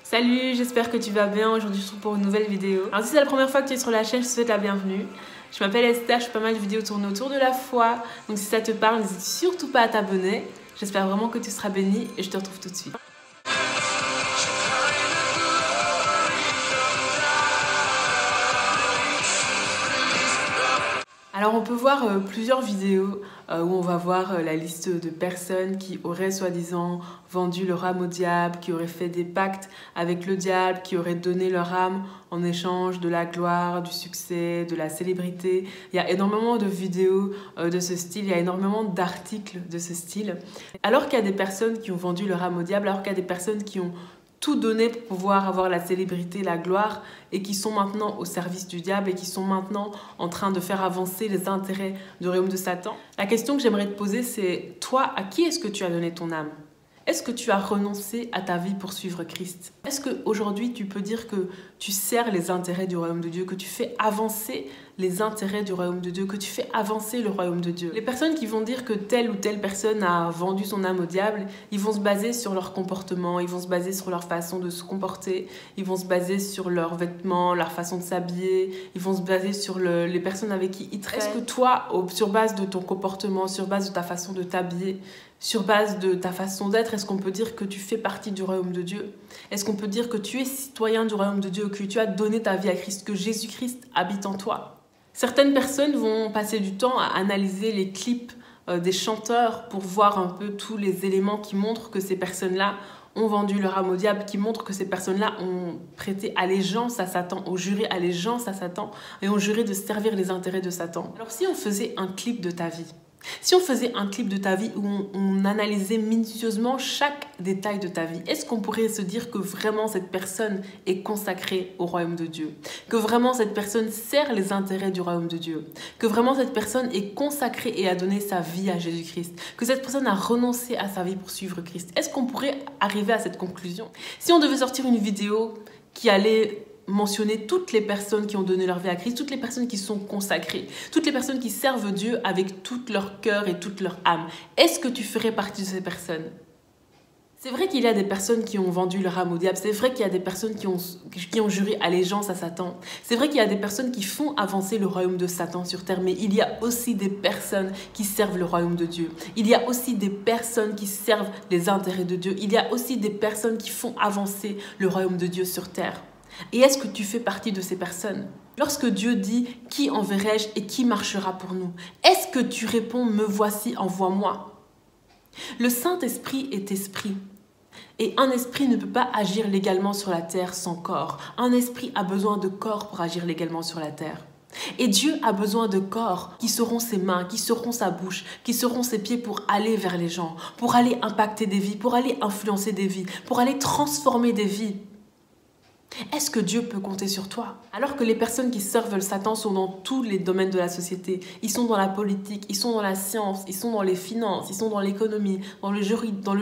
Salut, j'espère que tu vas bien. Aujourd'hui, je te retrouve pour une nouvelle vidéo. Alors, si c'est la première fois que tu es sur la chaîne, je te souhaite la bienvenue. Je m'appelle Esther, je fais pas mal de vidéos tournées autour de la foi. Donc, si ça te parle, n'hésite surtout pas à t'abonner. J'espère vraiment que tu seras béni et je te retrouve tout de suite. Alors on peut voir plusieurs vidéos où on va voir la liste de personnes qui auraient soi-disant vendu leur âme au diable, qui auraient fait des pactes avec le diable, qui auraient donné leur âme en échange de la gloire, du succès, de la célébrité. Il y a énormément de vidéos de ce style, il y a énormément d'articles de ce style. Alors qu'il y a des personnes qui ont vendu leur âme au diable, alors qu'il y a des personnes qui ont tout donné pour pouvoir avoir la célébrité, la gloire, et qui sont maintenant au service du diable et qui sont maintenant en train de faire avancer les intérêts du royaume de Satan. La question que j'aimerais te poser, c'est toi, à qui est-ce que tu as donné ton âme ? Est-ce que tu as renoncé à ta vie pour suivre Christ ? Est-ce qu'aujourd'hui, tu peux dire que tu sers les intérêts du royaume de Dieu, que tu fais avancer les intérêts du royaume de Dieu, que tu fais avancer le royaume de Dieu ? Les personnes qui vont dire que telle ou telle personne a vendu son âme au diable, ils vont se baser sur leur comportement, ils vont se baser sur leur façon de se comporter, ils vont se baser sur leurs vêtements, leur façon de s'habiller, ils vont se baser sur les personnes avec qui ils traitent. Est-ce que toi, sur base de ton comportement, sur base de ta façon de t'habiller, sur base de ta façon d'être, est-ce qu'on peut dire que tu fais partie du royaume de Dieu ? Est-ce qu'on peut dire que tu es citoyen du royaume de Dieu, que tu as donné ta vie à Christ, que Jésus-Christ habite en toi ? Certaines personnes vont passer du temps à analyser les clips des chanteurs pour voir un peu tous les éléments qui montrent que ces personnes-là ont vendu leur âme au diable, qui montrent que ces personnes-là ont prêté allégeance à Satan, ont juré allégeance à Satan et ont juré de servir les intérêts de Satan. Alors si on faisait un clip de ta vie, si on faisait un clip de ta vie où on analysait minutieusement chaque détail de ta vie, est-ce qu'on pourrait se dire que vraiment cette personne est consacrée au royaume de Dieu ? Que vraiment cette personne sert les intérêts du royaume de Dieu ? Que vraiment cette personne est consacrée et a donné sa vie à Jésus-Christ ? Que cette personne a renoncé à sa vie pour suivre Christ ? Est-ce qu'on pourrait arriver à cette conclusion ? Si on devait sortir une vidéo qui allait mentionner toutes les personnes qui ont donné leur vie à Christ, toutes les personnes qui sont consacrées, toutes les personnes qui servent Dieu avec tout leur cœur et toute leur âme. Est-ce que tu ferais partie de ces personnes ? C'est vrai qu'il y a des personnes qui ont vendu leur âme au diable, c'est vrai qu'il y a des personnes qui ont juré allégeance à Satan, c'est vrai qu'il y a des personnes qui font avancer le royaume de Satan sur terre, mais il y a aussi des personnes qui servent le royaume de Dieu. Il y a aussi des personnes qui servent les intérêts de Dieu. Il y a aussi des personnes qui font avancer le royaume de Dieu sur terre. Et est-ce que tu fais partie de ces personnes ? Lorsque Dieu dit « Qui enverrai-je et qui marchera pour nous ?» Est-ce que tu réponds « Me voici, envoie-moi » ? Le Saint-Esprit est esprit. Et un esprit ne peut pas agir légalement sur la terre sans corps. Un esprit a besoin de corps pour agir légalement sur la terre. Et Dieu a besoin de corps qui seront ses mains, qui seront sa bouche, qui seront ses pieds pour aller vers les gens, pour aller impacter des vies, pour aller influencer des vies, pour aller transformer des vies. Est-ce que Dieu peut compter sur toi ? Alors que les personnes qui servent le Satan sont dans tous les domaines de la société, ils sont dans la politique, ils sont dans la science, ils sont dans les finances, ils sont dans l'économie, dans le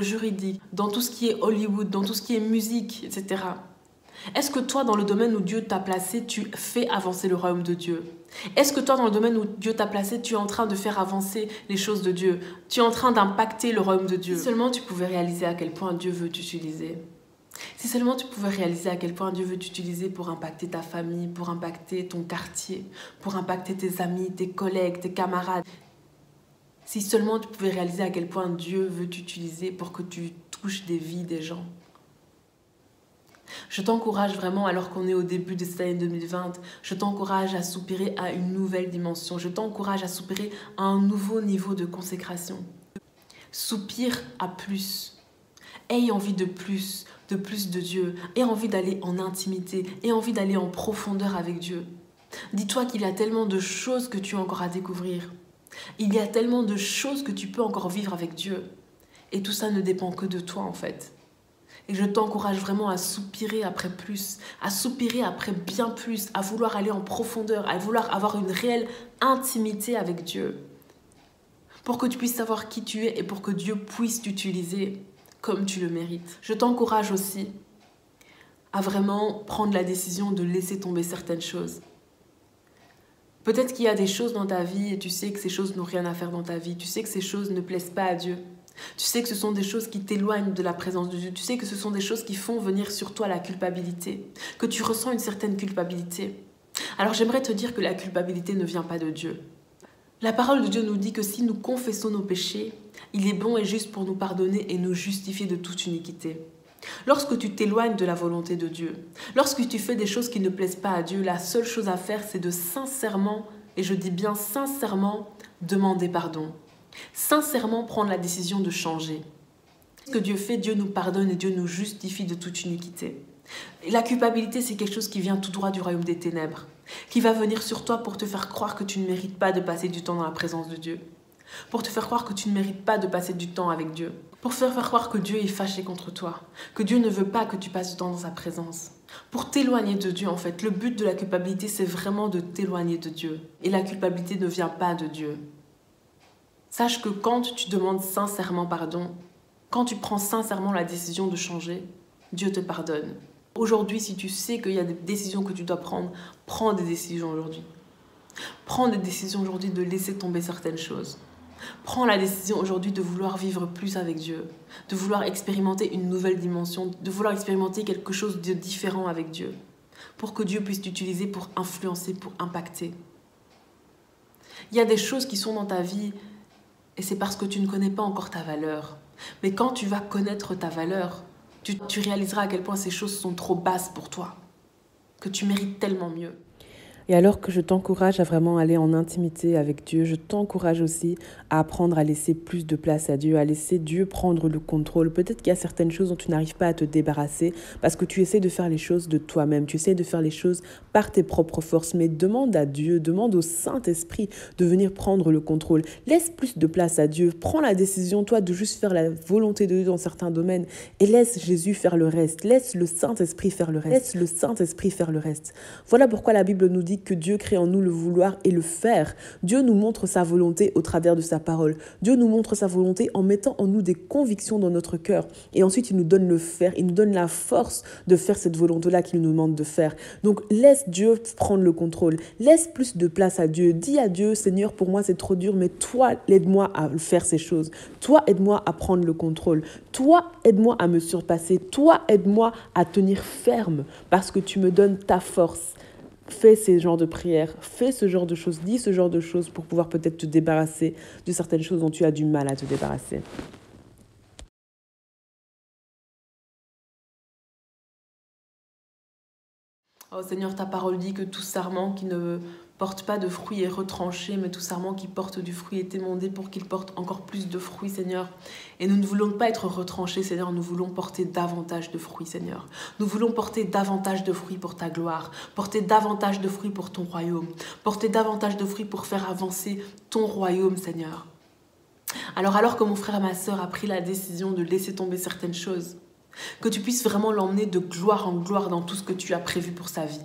juridique, dans tout ce qui est Hollywood, dans tout ce qui est musique, etc. Est-ce que toi, dans le domaine où Dieu t'a placé, tu fais avancer le royaume de Dieu ? Est-ce que toi, dans le domaine où Dieu t'a placé, tu es en train de faire avancer les choses de Dieu ? Tu es en train d'impacter le royaume de Dieu ? Si seulement tu pouvais réaliser à quel point Dieu veut t'utiliser. Si seulement tu pouvais réaliser à quel point Dieu veut t'utiliser pour impacter ta famille, pour impacter ton quartier, pour impacter tes amis, tes collègues, tes camarades. Si seulement tu pouvais réaliser à quel point Dieu veut t'utiliser pour que tu touches des vies des gens. Je t'encourage vraiment, alors qu'on est au début de cette année 2020, je t'encourage à soupirer à une nouvelle dimension. Je t'encourage à soupirer à un nouveau niveau de consécration. Soupire à plus. Aie envie de plus de Dieu, aie envie d'aller en intimité, aie envie d'aller en profondeur avec Dieu. Dis-toi qu'il y a tellement de choses que tu as encore à découvrir. Il y a tellement de choses que tu peux encore vivre avec Dieu. Et tout ça ne dépend que de toi en fait. Et je t'encourage vraiment à soupirer après plus, à soupirer après bien plus, à vouloir aller en profondeur, à vouloir avoir une réelle intimité avec Dieu. Pour que tu puisses savoir qui tu es et pour que Dieu puisse t'utiliser comme tu le mérites. Je t'encourage aussi à vraiment prendre la décision de laisser tomber certaines choses. Peut-être qu'il y a des choses dans ta vie et tu sais que ces choses n'ont rien à faire dans ta vie. Tu sais que ces choses ne plaisent pas à Dieu. Tu sais que ce sont des choses qui t'éloignent de la présence de Dieu. Tu sais que ce sont des choses qui font venir sur toi la culpabilité, que tu ressens une certaine culpabilité. Alors j'aimerais te dire que la culpabilité ne vient pas de Dieu. La parole de Dieu nous dit que si nous confessons nos péchés, il est bon et juste pour nous pardonner et nous justifier de toute iniquité. Lorsque tu t'éloignes de la volonté de Dieu, lorsque tu fais des choses qui ne plaisent pas à Dieu, la seule chose à faire, c'est de sincèrement, et je dis bien sincèrement, demander pardon. Sincèrement prendre la décision de changer. Ce que Dieu fait, Dieu nous pardonne et Dieu nous justifie de toute iniquité. Et la culpabilité, c'est quelque chose qui vient tout droit du royaume des ténèbres, qui va venir sur toi pour te faire croire que tu ne mérites pas de passer du temps dans la présence de Dieu, pour te faire croire que tu ne mérites pas de passer du temps avec Dieu, pour te faire croire que Dieu est fâché contre toi, que Dieu ne veut pas que tu passes du temps dans sa présence, pour t'éloigner de Dieu en fait. Le but de la culpabilité, c'est vraiment de t'éloigner de Dieu. Et la culpabilité ne vient pas de Dieu. Sache que quand tu demandes sincèrement pardon, quand tu prends sincèrement la décision de changer, Dieu te pardonne. Aujourd'hui, si tu sais qu'il y a des décisions que tu dois prendre, prends des décisions aujourd'hui. Prends des décisions aujourd'hui de laisser tomber certaines choses. Prends la décision aujourd'hui de vouloir vivre plus avec Dieu, de vouloir expérimenter une nouvelle dimension, de vouloir expérimenter quelque chose de différent avec Dieu, pour que Dieu puisse t'utiliser pour influencer, pour impacter. Il y a des choses qui sont dans ta vie et c'est parce que tu ne connais pas encore ta valeur. Mais quand tu vas connaître ta valeur, tu réaliseras à quel point ces choses sont trop basses pour toi, que tu mérites tellement mieux. Et alors que je t'encourage à vraiment aller en intimité avec Dieu, je t'encourage aussi à apprendre à laisser plus de place à Dieu, à laisser Dieu prendre le contrôle. Peut-être qu'il y a certaines choses dont tu n'arrives pas à te débarrasser parce que tu essaies de faire les choses de toi-même, tu essaies de faire les choses par tes propres forces, mais demande à Dieu, demande au Saint-Esprit de venir prendre le contrôle. Laisse plus de place à Dieu, prends la décision, toi, de juste faire la volonté de Dieu dans certains domaines et laisse Jésus faire le reste, laisse le Saint-Esprit faire le reste, laisse le Saint-Esprit faire le reste. Voilà pourquoi la Bible nous dit que Dieu crée en nous le vouloir et le faire. Dieu nous montre sa volonté au travers de sa parole. Dieu nous montre sa volonté en mettant en nous des convictions dans notre cœur. Et ensuite, il nous donne le faire. Il nous donne la force de faire cette volonté-là qu'il nous demande de faire. Donc, laisse Dieu prendre le contrôle. Laisse plus de place à Dieu. Dis à Dieu, Seigneur, pour moi, c'est trop dur, mais toi, aide-moi à faire ces choses. Toi, aide-moi à prendre le contrôle. Toi, aide-moi à me surpasser. Toi, aide-moi à tenir ferme parce que tu me donnes ta force. Fais ces genres de prières, fais ce genre de choses, dis ce genre de choses pour pouvoir peut-être te débarrasser de certaines choses dont tu as du mal à te débarrasser. Oh Seigneur, ta parole dit que tout sarment qui ne porte pas de fruits est retranché, mais tout sarment qui porte du fruit est émondé pour qu'il porte encore plus de fruits, Seigneur. Et nous ne voulons pas être retranchés, Seigneur, nous voulons porter davantage de fruits, Seigneur. Nous voulons porter davantage de fruits pour ta gloire, porter davantage de fruits pour ton royaume, porter davantage de fruits pour faire avancer ton royaume, Seigneur. Alors que mon frère et ma sœur a pris la décision de laisser tomber certaines choses, que tu puisses vraiment l'emmener de gloire en gloire dans tout ce que tu as prévu pour sa vie.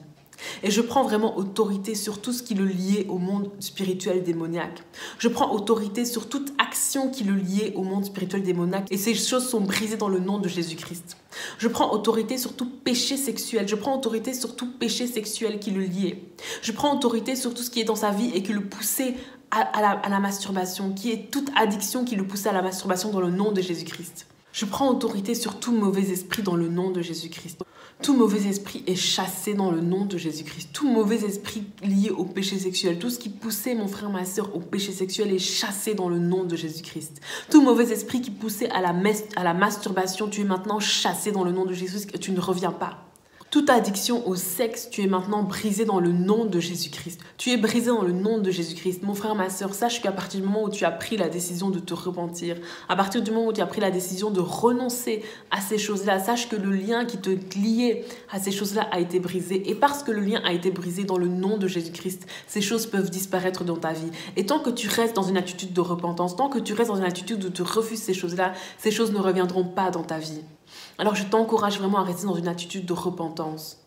Et je prends vraiment autorité sur tout ce qui le liait au monde spirituel démoniaque. Je prends autorité sur toute action qui le liait au monde spirituel démoniaque. Et ces choses sont brisées dans le nom de Jésus-Christ. Je prends autorité sur tout péché sexuel. Je prends autorité sur tout péché sexuel qui le liait. Je prends autorité sur tout ce qui est dans sa vie et qui le poussait à la masturbation, qui est toute addiction qui le poussait à la masturbation dans le nom de Jésus-Christ. Je prends autorité sur tout mauvais esprit dans le nom de Jésus-Christ. Tout mauvais esprit est chassé dans le nom de Jésus-Christ. Tout mauvais esprit lié au péché sexuel, tout ce qui poussait mon frère, ma soeur au péché sexuel est chassé dans le nom de Jésus-Christ. Tout mauvais esprit qui poussait à la masturbation, tu es maintenant chassé dans le nom de Jésus et tu ne reviens pas. Toute addiction au sexe, tu es maintenant brisé dans le nom de Jésus-Christ. Tu es brisé dans le nom de Jésus-Christ. Mon frère, ma sœur, sache qu'à partir du moment où tu as pris la décision de te repentir, à partir du moment où tu as pris la décision de renoncer à ces choses-là, sache que le lien qui te liait à ces choses-là a été brisé. Et parce que le lien a été brisé dans le nom de Jésus-Christ, ces choses peuvent disparaître dans ta vie. Et tant que tu restes dans une attitude de repentance, tant que tu restes dans une attitude où tu refuses ces choses-là, ces choses ne reviendront pas dans ta vie. Alors je t'encourage vraiment à rester dans une attitude de repentance.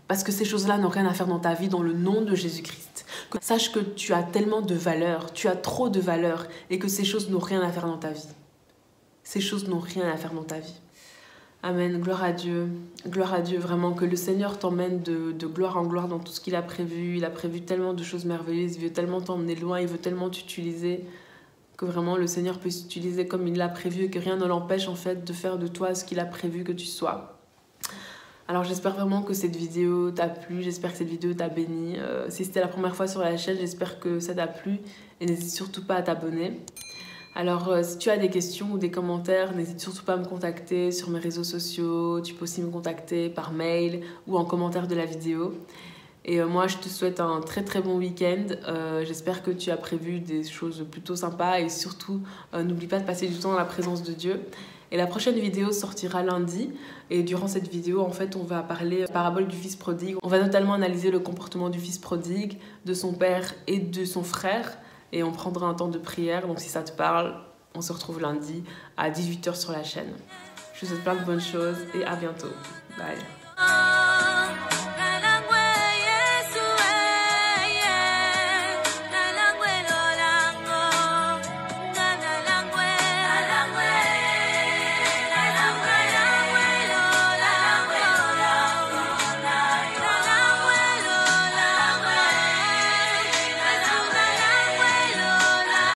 Parce que ces choses-là n'ont rien à faire dans ta vie dans le nom de Jésus-Christ. Sache que tu as tellement de valeur, tu as trop de valeur et que ces choses n'ont rien à faire dans ta vie. Ces choses n'ont rien à faire dans ta vie. Amen, gloire à Dieu, vraiment que le Seigneur t'emmène de gloire en gloire dans tout ce qu'il a prévu. Il a prévu tellement de choses merveilleuses, il veut tellement t'emmener loin, il veut tellement t'utiliser. que vraiment le Seigneur peut s'utiliser comme il l'a prévu et que rien ne l'empêche en fait de faire de toi ce qu'il a prévu que tu sois. Alors j'espère vraiment que cette vidéo t'a plu, j'espère que cette vidéo t'a béni. Si c'était la première fois sur la chaîne, j'espère que ça t'a plu et n'hésite surtout pas à t'abonner. Alors si tu as des questions ou des commentaires, n'hésite surtout pas à me contacter sur mes réseaux sociaux. Tu peux aussi me contacter par mail ou en commentaire de la vidéo. Et moi je te souhaite un très très bon week-end. J'espère que tu as prévu des choses plutôt sympas et surtout n'oublie pas de passer du temps dans la présence de Dieu. Et la prochaine vidéo sortira lundi. Et durant cette vidéo, en fait, on va parler parabole du fils prodigue. On va notamment analyser le comportement du fils prodigue, de son père et de son frère. Et on prendra un temps de prière. Donc si ça te parle, on se retrouve lundi à 18 h sur la chaîne. Je vous souhaite plein de bonnes choses et à bientôt. Bye.